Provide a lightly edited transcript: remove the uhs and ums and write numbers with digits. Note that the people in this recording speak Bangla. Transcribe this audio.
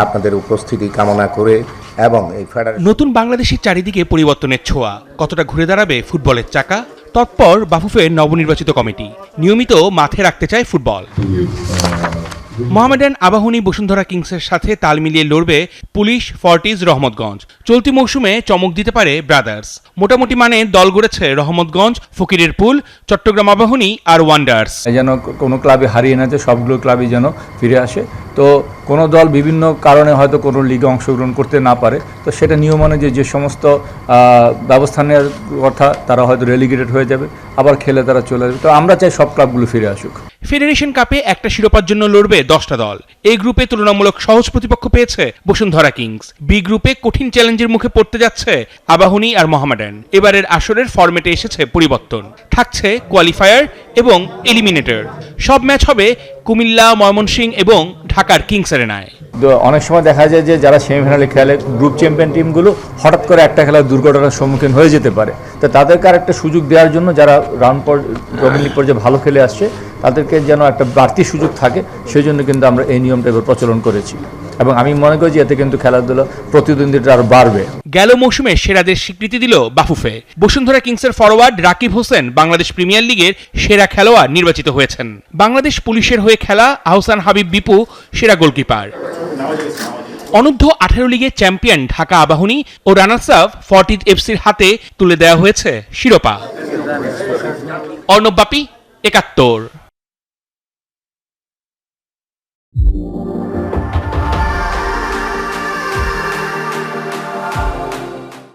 আপনাদের উপস্থিতি কামনা করে এবং এই নতুন বাংলাদেশের চারিদিকে পরিবর্তনের ছোঁয়া, কতটা ঘুরে দাঁড়াবে ফুটবলের চাকা? তৎপর বাফুফের নবনির্বাচিত কমিটি, নিয়মিত মাঠে রাখতে চায় ফুটবল। মোহামেডান আবাহনী বসুন্ধরা কিংসের সাথে তাল মিলিয়ে লড়বে পুলিশ, ফর্টিজ, রহমতগঞ্জ। চলতি মৌসুমে চমক দিতে পারে ব্রাদার্স। মোটামুটি মানে দল গড়েছে রহমতগঞ্জ, ফকিরের পুল, চট্টগ্রাম আবাহনী আর ওয়ান্ডার্স। যেন কোনো ক্লাবে হারিয়ে না যে সবগুলো ক্লাবই যেন ফিরে আসে। তো কোনো দল বিভিন্ন কারণে হয়তো কোনো লিগে অংশগ্রহণ করতে না পারে, তো সেটা নিয়ম অনুযায়ী যে সমস্ত ব্যবস্থা নেওয়ার কথা, তারা হয়তো রেলিগেটেড হয়ে যাবে, আবার খেলে তারা চলে যাবে। তো আমরা চাই সব ক্লাবগুলো ফিরে আসুক। ফেডারেশন কাপে একটা শিরোপার জন্য লড়বে 10টা দল। এই গ্রুপে তুলনামূলক সহজ প্রতিপক্ষ পেয়েছে বসুন্ধরা কিংস। বি গ্রুপে কঠিন চ্যালেঞ্জের মুখে পড়তে যাচ্ছে আবাহনী আর মোহামেডান। এবারের আসরের ফরম্যাটে এসেছে পরিবর্তন, থাকছে কোয়ালিফায়ার এবং এলিমিনেটর। সব ম্যাচ হবে কুমিল্লা, ময়মনসিংহ এবং ঢাকার কিংস এরিনায়। অনেক সময় দেখা যায় যে যারা সেমিফাইনালে খেলে, গ্রুপ চ্যাম্পিয়ন টিমগুলো হঠাৎ করে একটা খেলার দুর্ঘটনার সম্মুখীন হয়ে যেতে পারে। তো তাদেরকে আর একটা সুযোগ দেওয়ার জন্য যারা রবিন লিগ পর্যায়ে ভালো খেলে আসছে, তাদেরকে যেন একটা বাড়তি সুযোগ থাকে, সেই জন্য কিন্তু আমরা এই নিয়মটা এবার প্রচলন করেছি। এবং আমি মনে করি যে এতে কিন্তু খেলাধুলা প্রতিদ্বন্দ্বিতা আরো বাড়বে। গেল মৌসুমে সেরাদের স্বীকৃতি দিল বাফুফে। বসুন্ধরা কিংসের ফরওয়ার্ড রাকিব হোসেন বাংলাদেশ প্রিমিয়ার লিগের সেরা খেলোয়াড় নির্বাচিত হয়েছেন। বাংলাদেশ পুলিশের হয়ে খেলা আহসান হাবিব বিপু সেরা গোলকিপার। অনূর্ধ্ব 18 লিগের চ্যাম্পিয়ন ঢাকা আবাহনী ও রানার্স আপ ফর্টিজ এফসির হাতে তুলে দেওয়া হয়েছে শিরোপা। অর্ণব বাপি, ৭১।